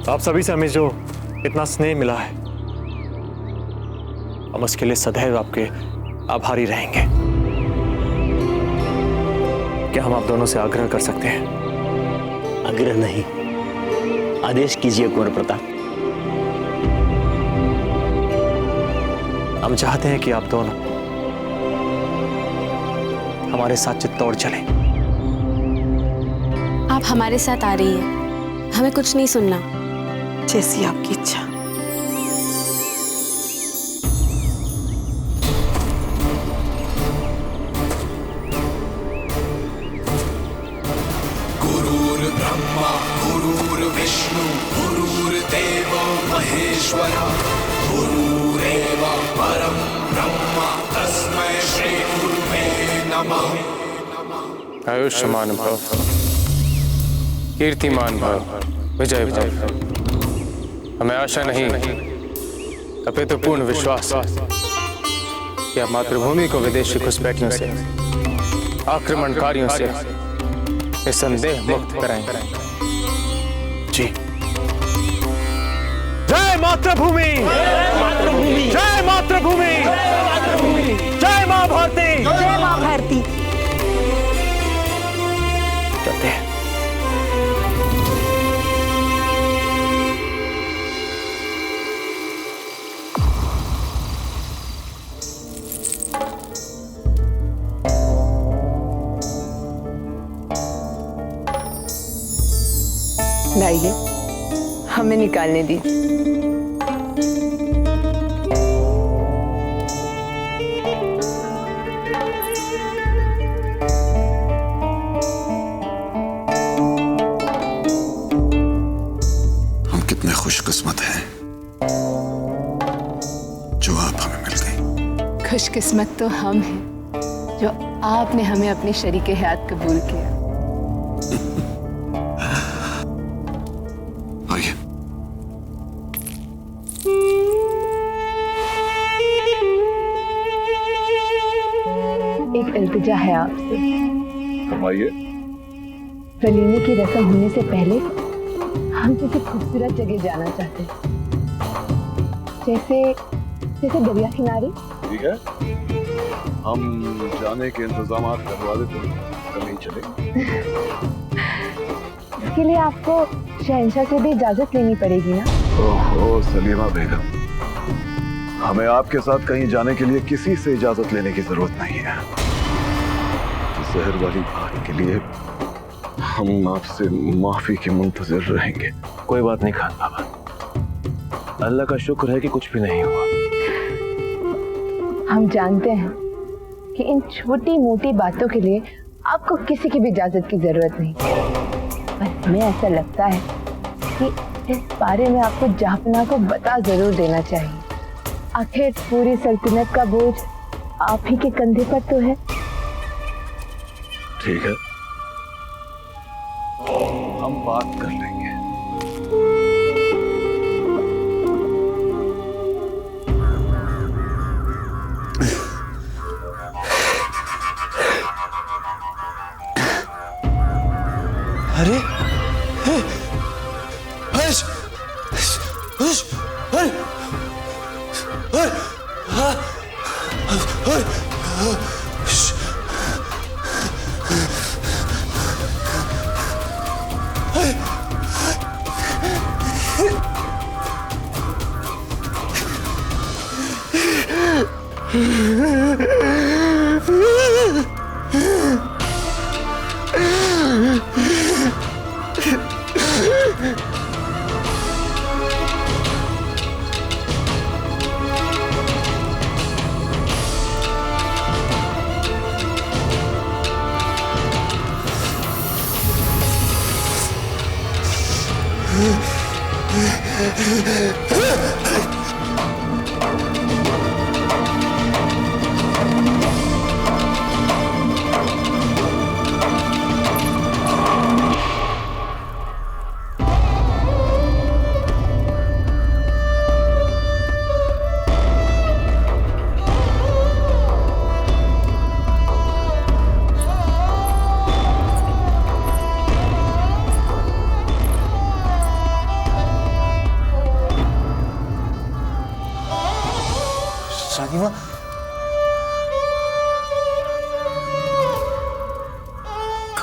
आप सभी से हमें जो इतना स्नेह मिला है, हम उसके लिए सदैव आपके आभारी रहेंगे। क्या हम आप दोनों से आग्रह कर सकते हैं? आग्रह नहीं, आदेश कीजिए कुंवर प्रताप। हम चाहते हैं कि आप दोनों हमारे साथ चित्तौड़ चलें। आप हमारे साथ आ रही हैं, हमें कुछ नहीं सुनना। जैसी आपकी इच्छा। गुरुर्ब्रह्मा गुरुर्विष्णु गुरुर्देवो महेश्वरा गुरुरेव परम ब्रह्म तस्मै श्री गुरुवे नमः। आयुष्मान भव, कीर्तिमान भव, विजय भव। हमें आशा नहीं अपितु पूर्ण विश्वास कि आप मातृभूमि को विदेशी घुसपैठियों से, आक्रमणकारियों से निसंदेह मुक्त कराएंगे। जी। जय मातृभूमि, जय मातृभूमि, जय मां भारती, जय मां भारती। चलते हैं। लाइए, हमें निकालने दीजिए। हम कितने खुशकिस्मत हैं जो आप हमें मिल गई। खुशकिस्मत तो हम हैं जो आपने हमें अपने शरीके हयात कबूल किया। आइए। एक इल्तिजा है आपसे। फरमाइए। वलीमे की रस्म होने से पहले हम किसी खूबसूरत जगह जाना चाहते हैं, जैसे जैसे दरिया किनारे। ठीक है, हम जाने के इंतजाम करवा देते हैं, कहीं चले। इसके लिए आपको शहंशाह से भी इजाजत लेनी पड़ेगी ना। ओहो सलीमा बेगम, हमें आपके साथ कहीं जाने के लिए किसी से इजाजत लेने की जरूरत नहीं है। जहर वाली बात के लिए हम आपसे माफी के मुंतजर रहेंगे। कोई बात नहीं खान बाबा, अल्लाह का शुक्र है कि कुछ भी नहीं हुआ। हम जानते हैं कि इन छोटी मोटी बातों के लिए आपको किसी की भी इजाजत की जरूरत नहीं, पर हमें ऐसा लगता है कि इस बारे में आपको जहांपनाह को बता जरूर देना चाहिए। आखिर पूरी सल्तनत का बोझ आप ही के कंधे पर तो है। ठीक है, हम बात कर लेंगे। अरे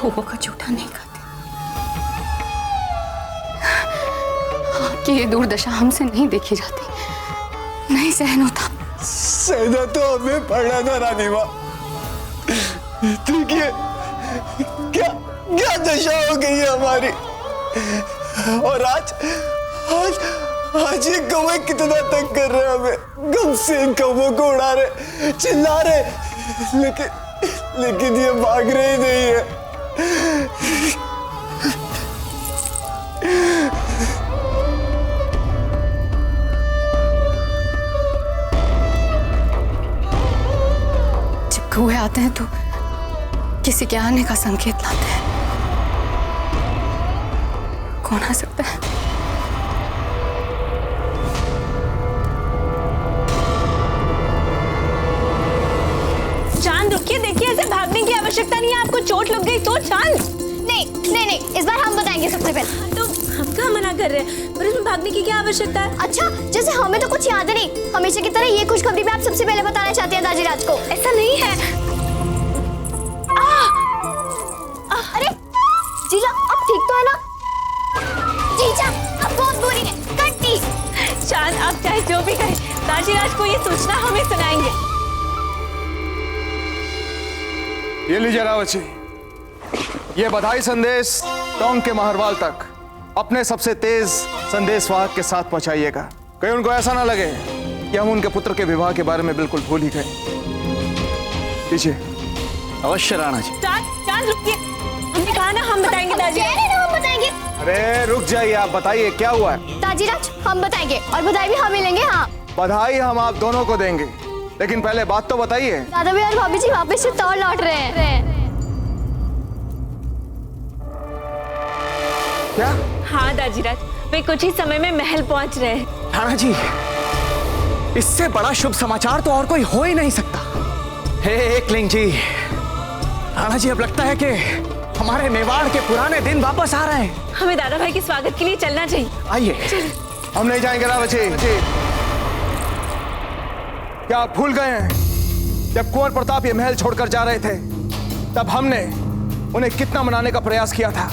लोगों का झूठा नहीं खाते। आपकी ये दुर्दशा हमसे नहीं देखी जाती, नहीं सहन होता। सहना तो हमें पड़ा था रानी माँ, देखिए क्या क्या दशा हो गई है हमारी। और आज आज आज ये कौवे कितना तंग कर रहे हैं हमें, गम से इन कौवों को उड़ा रहे, चिल्ला रहे, लेकिन ये भाग रहे ही नहीं है। जब कौवे आते हैं तो किसी के आने का संकेत लाते हैं। कौन आ सकता है? चांद रुकिए, देखिए ऐसे भागने की आवश्यकता नहीं है। आपको चोट लग गई तो चांद। नहीं नहीं नहीं, इस बार हम बताएंगे सबसे पहले। तो हम कहाँ मना कर रहे हैं, पर इसमें भागने की क्या आवश्यकता है? अच्छा, जैसे हमें तो कुछ याद नहीं, हमेशा की तरह ये खुशखबरी भी आप सबसे पहले बताना चाहते हैं दाजीराज को। ऐसा नहीं है। अरे जीजा, आप ठीक तो है ना? जीजा, आप बहुत बुरी है, कट्टी। चांद, आप चाहे जो भी करें, दाजीराज को ये सूचना हमें सुनाएंगे। ये लीजिए रावत जी, ये बधाई संदेश टोंक के महरवाल तक अपने सबसे तेज संदेशवाहक के साथ पहुंचाइएगा। कहीं उनको ऐसा ना लगे कि हम उनके पुत्र के विवाह के बारे में बिल्कुल भूल ही गए। लीजिए। अवश्य राणा जी। चांद रुकिए, हमने कहा ना हम बताएंगे दाजीराज। हम बताएंगे। अरे रुक जाइए, आप बताइए क्या हुआ है। दाजीराज, हम बताएंगे और बधाई भी हम मिलेंगे। हाँ, बधाई हम आप दोनों को देंगे, लेकिन पहले बात तो बताइए। दादा भाई और भाभी जी वापस से तौर लौट रहे हैं। क्या? हाँ दाजीराज, वे कुछ ही समय में महल पहुंच रहे हैं। राणा जी, इससे बड़ा शुभ समाचार तो और कोई हो ही नहीं सकता। हे एकलिंग जी, राणा जी अब लगता है कि हमारे मेवाड़ के पुराने दिन वापस आ रहे हैं। हमें दादा भाई के स्वागत के लिए चलना चाहिए। आइए। हम नहीं जाएंगे रावत जी। क्या आप भूल गए हैं, जब कुंवर प्रताप ये महल छोड़कर जा रहे थे तब हमने उन्हें कितना मनाने का प्रयास किया था,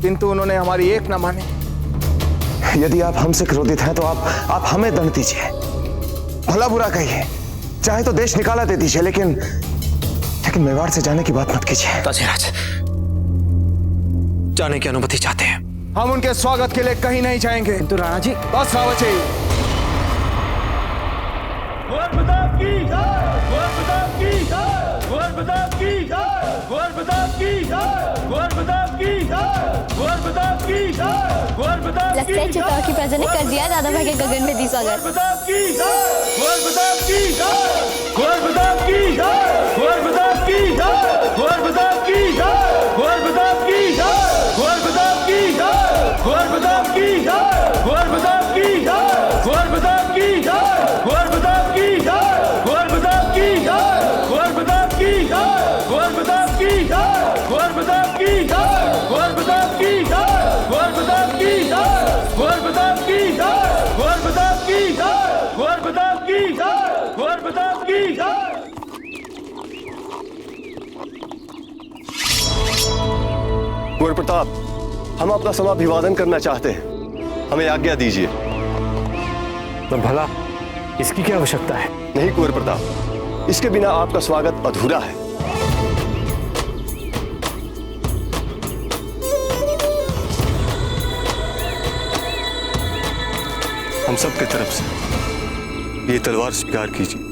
किंतु उन्होंने हमारी एक न मानी। यदि आप हमसे क्रोधित हैं तो आप हमें दंड दीजिए, भला बुरा कहिए, चाहे तो देश निकाला दे दीजिए, लेकिन मेवाड़ से जाने की बात मत कीजिए। दाजीराज, जाने की अनुमति चाहते हैं। हम उनके स्वागत के लिए कहीं नहीं जाएंगे। किंतु राणा जी। बस रावत जी। लगता है चित्तौड़ की प्रजा ने कर दिया दादा भाई के गगन में दी स्वागत। कुंवर प्रताप, हम अपना समाभिवादन करना चाहते हैं, हमें आज्ञा दीजिए। तो भला इसकी क्या आवश्यकता है? नहीं कुंवर प्रताप, इसके बिना आपका स्वागत अधूरा है। हम सबके तरफ से ये तलवार स्वीकार कीजिए।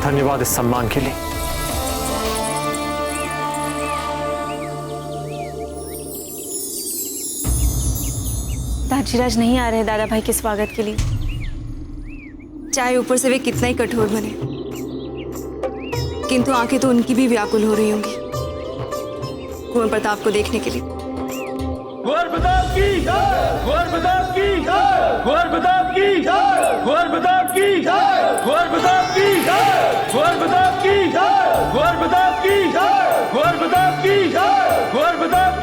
धन्यवाद इस सम्मान के लिए। दाजीराज नहीं आ रहे दादा भाई के स्वागत के लिए, चाहे ऊपर से वे कितना ही कठोर बने, किंतु आंखें तो उनकी भी व्याकुल हो रही होंगी कुंवर प्रताप को देखने के लिए। कुंवर प्रताप की जय, कुंवर प्रताप की जय, कुंवर प्रताप की जय, कुंवर प्रताप की जय, कुंवर प्रताप की जय, कुंवर प्रताप की जय, कुंवर प्रताप की जय, कुंवर प्रताप की जय, कुंवर प्रताप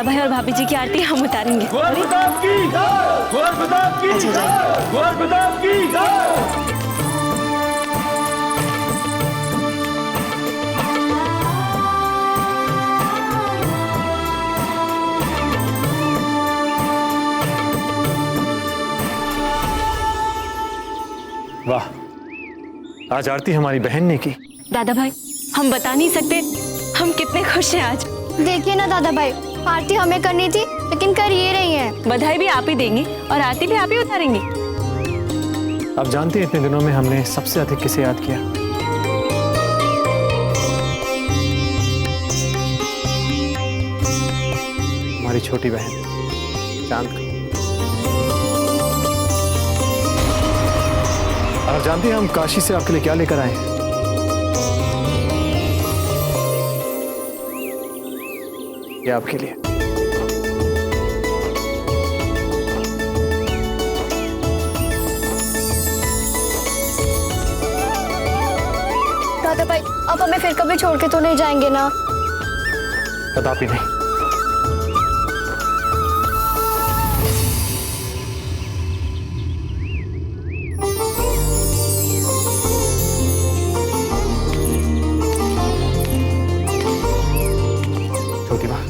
लाला भाई और भाभी जी की आरती हम उतारेंगे। कुंवर प्रताप की जय, कुंवर प्रताप की जय, कुंवर प्रताप की जय। वाह, आज आरती हमारी बहन ने की। दादा भाई, हम बता नहीं सकते हम कितने खुश हैं आज। देखिए ना दादा भाई, आरती हमें करनी थी लेकिन कर ये रही हैं। बधाई भी आप ही देंगी और आरती भी आप ही उतारेंगी। आप जानते हैं इतने दिनों में हमने सबसे अधिक किसे याद किया? हमारी छोटी बहन चांद को। और जानते हैं हम काशी से आपके लिए क्या लेकर आए हैं? ये आपके लिए। दादा भाई, आप हमें फिर कभी छोड़ के तो नहीं जाएंगे ना? कदापि नहीं। छोटी माँ,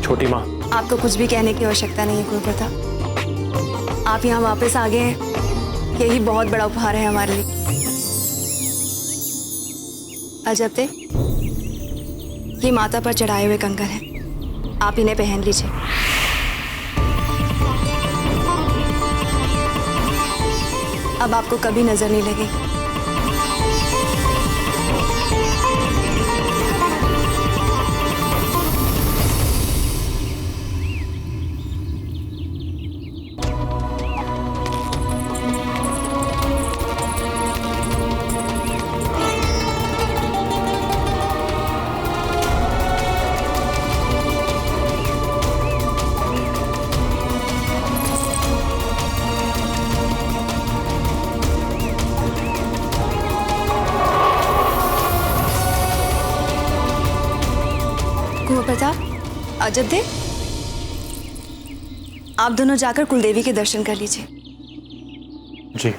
छोटी माँ, आपको कुछ भी कहने की आवश्यकता नहीं है कुंवर प्रताप। आप यहाँ वापस आ गए हैं, यही बहुत बड़ा उपहार है हमारे लिए। अजब थे, ये माता पर चढ़ाए हुए कंकर हैं, आप इन्हें पहन लीजिए। अब आपको कभी नजर नहीं लगेगी। कुंवर प्रताप, अजब थे, आप दोनों जाकर कुलदेवी के दर्शन कर लीजिए। जी।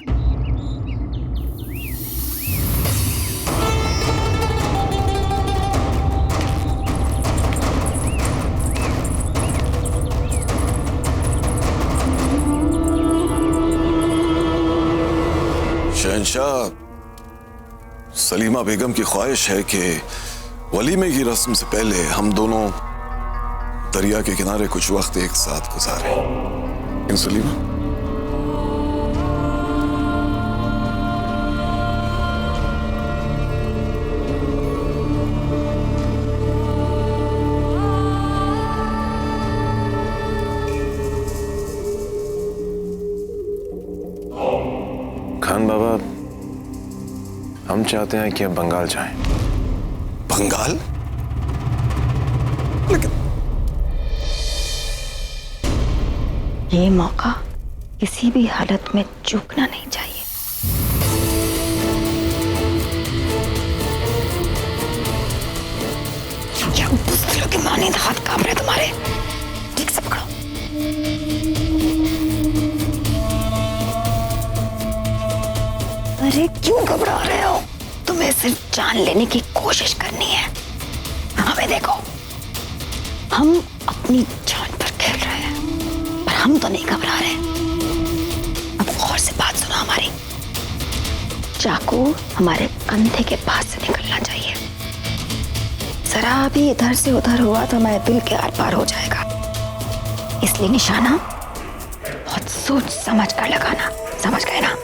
शहंशाह, सलीमा बेगम की ख्वाहिश है कि वलीमे की रस्म से पहले हम दोनों दरिया के किनारे कुछ वक्त एक साथ गुजारें। इन सलीमा? खान बाबा, हम चाहते हैं कि अब बंगाल जाएं। बंगाल? लेकिन ये मौका किसी भी हालत में चूकना नहीं चाहिए। क्या बुज़दिलों के मानिंद हाथ कांप रहे तुम्हारे? ठीक से पकड़ो। अरे क्यों घबरा रहे हो? तुम्हें सिर्फ जान लेने की कोशिश करनी है। हमें देखो, हम अपनी जान पर खेल रहे हैं, पर हम तो नहीं घबरा रहे। अब गौर से बात सुनो हमारी। चाकू हमारे कंधे के पास से निकलना चाहिए। जरा भी इधर से उधर हुआ तो हमारे दिल के आर पार हो जाएगा। इसलिए निशाना बहुत सोच समझ कर लगाना। समझ गए ना?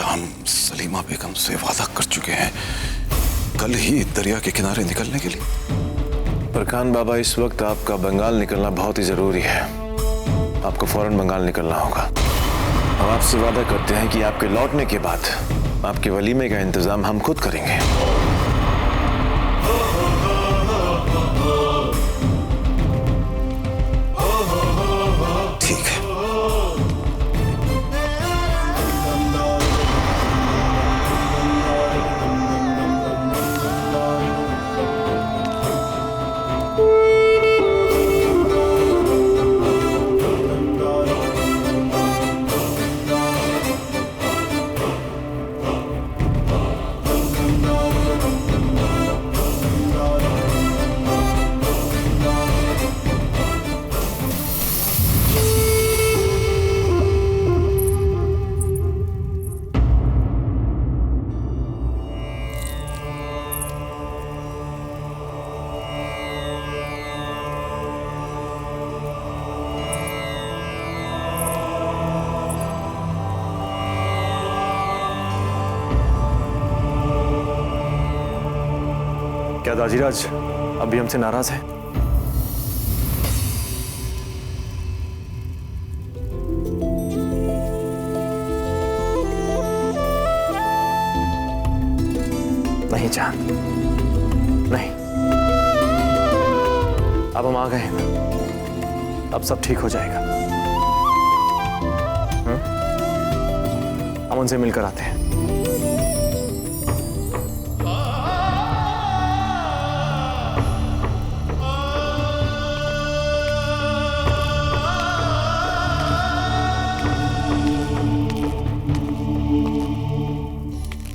हम सलीमा बेगम से वादा कर चुके हैं कल ही दरिया के किनारे निकलने के लिए। पर खान बाबा, इस वक्त आपका बंगाल निकलना बहुत ही जरूरी है। आपको फौरन बंगाल निकलना होगा। हम आपसे वादा करते हैं कि आपके लौटने के बाद आपके वलीमे का इंतजाम हम खुद करेंगे। क्या दाजीराज अभी हमसे नाराज है? नहीं जान, नहीं। अब हम आ गए हैं ना, अब सब ठीक हो जाएगा। हम उनसे मिलकर आते हैं।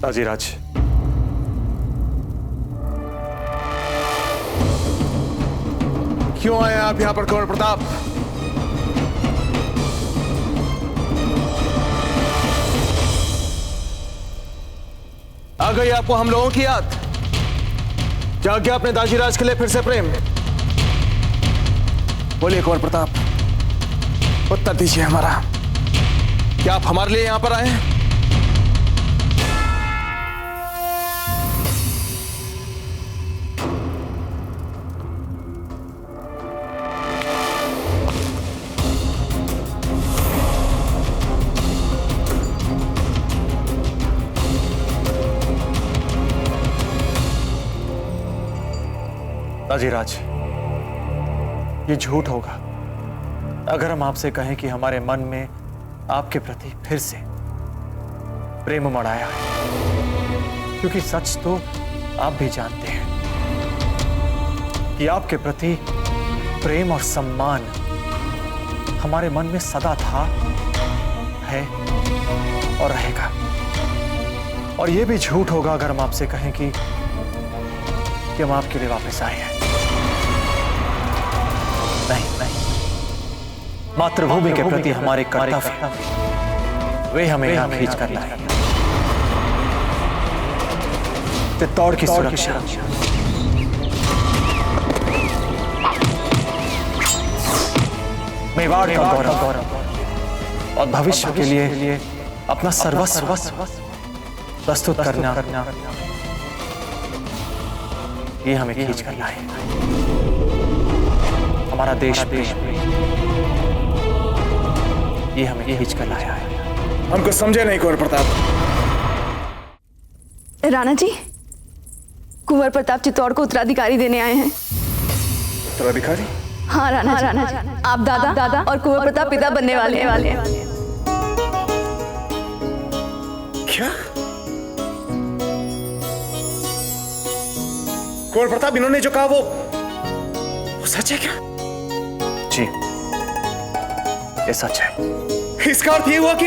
दाजीराज, क्यों आए आप यहां पर कुंवर प्रताप? आ गई आपको हम लोगों की याद? जाग गया अपने दाजीराज के लिए फिर से प्रेम? बोलिए कुंवर प्रताप, उत्तर दीजिए हमारा। क्या आप हमारे लिए यहां पर आए हैं? दाजीराज, ये झूठ होगा अगर हम आपसे कहें कि हमारे मन में आपके प्रति फिर से प्रेम उमड़ आया है, क्योंकि सच तो आप भी जानते हैं कि आपके प्रति प्रेम और सम्मान हमारे मन में सदा था, है और रहेगा। और यह भी झूठ होगा अगर हम आपसे कहें कि हम आपके लिए वापस आए हैं। नहीं नहीं, मातृभूमि के प्रति हमारे कर्तव्य वे हमें यहां खींच कर लाए। चित्तौड़ की सुरक्षा, मेवाड़ का गौरव और भविष्य के लिए अपना सर्वस्व प्रस्तुत करना, ये हमें खींच कर लाए। हमारा देश ये हमें खींच कर लाया है। हमको समझे नहीं कुंवर प्रताप। राणा जी, कुंवर प्रताप चित्तौड़ को उत्तराधिकारी देने आए हैं। उत्तराधिकारी? हाँ राणा जी, आप दादा और कुंवर प्रताप पिता बनने वाले हैं। क्या? कुंवर प्रताप, इन्होंने जो कहा वो सच है क्या? जी, ये सच है। इसका अर्थ ये हुआ कि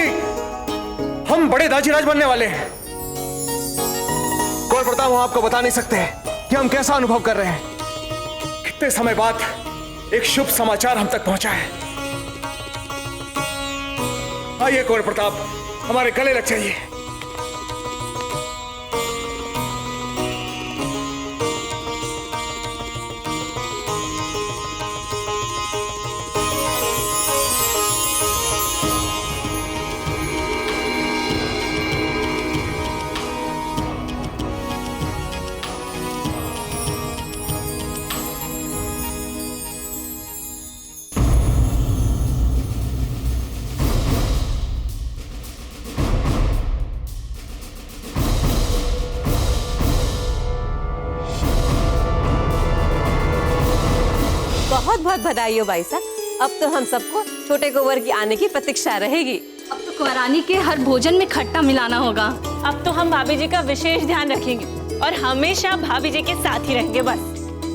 हम बड़े दाजीराज बनने वाले हैं। कुंवर प्रताप, हम आपको बता नहीं सकते कि हम कैसा अनुभव कर रहे हैं। कितने समय बाद एक शुभ समाचार हम तक पहुंचा है। आइए कुंवर प्रताप, हमारे गले लग जाइए। बहुत बहुत बधाई हो भाई साहब। अब तो हम सबको छोटे कुंवर की आने की प्रतीक्षा रहेगी। अब तो कुंवरानी के हर भोजन में खट्टा मिलाना होगा। अब तो हम भाभी जी का विशेष ध्यान रखेंगे और हमेशा भाभी जी के साथ ही रहेंगे। बस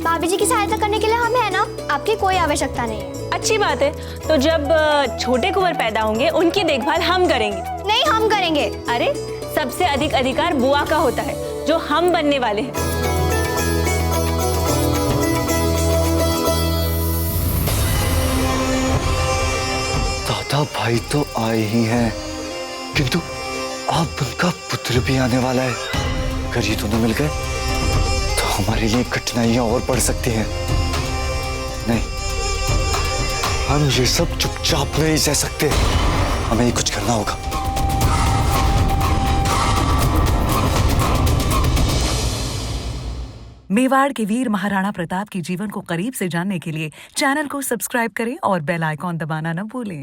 भाभी जी की सहायता करने के लिए हम है ना, आपकी कोई आवश्यकता नहीं है। अच्छी बात है। तो जब छोटे कुंवर पैदा होंगे उनकी देखभाल हम करेंगे। नहीं, हम करेंगे। अरे सबसे अधिक अधिकार बुआ का होता है, जो हम बनने वाले हैं। दादा भाई तो आए ही हैं, किंतु अब उनका पुत्र भी आने वाला है। अगर ये दोनों मिल गए तो हमारे लिए कठिनाइयां और बढ़ सकती हैं। नहीं, हम ये सब चुपचाप नहीं सह सकते। हमें ही कुछ करना होगा। मेवाड़ के वीर महाराणा प्रताप के जीवन को करीब से जानने के लिए चैनल को सब्सक्राइब करें और बेल आइकॉन दबाना न भूलें।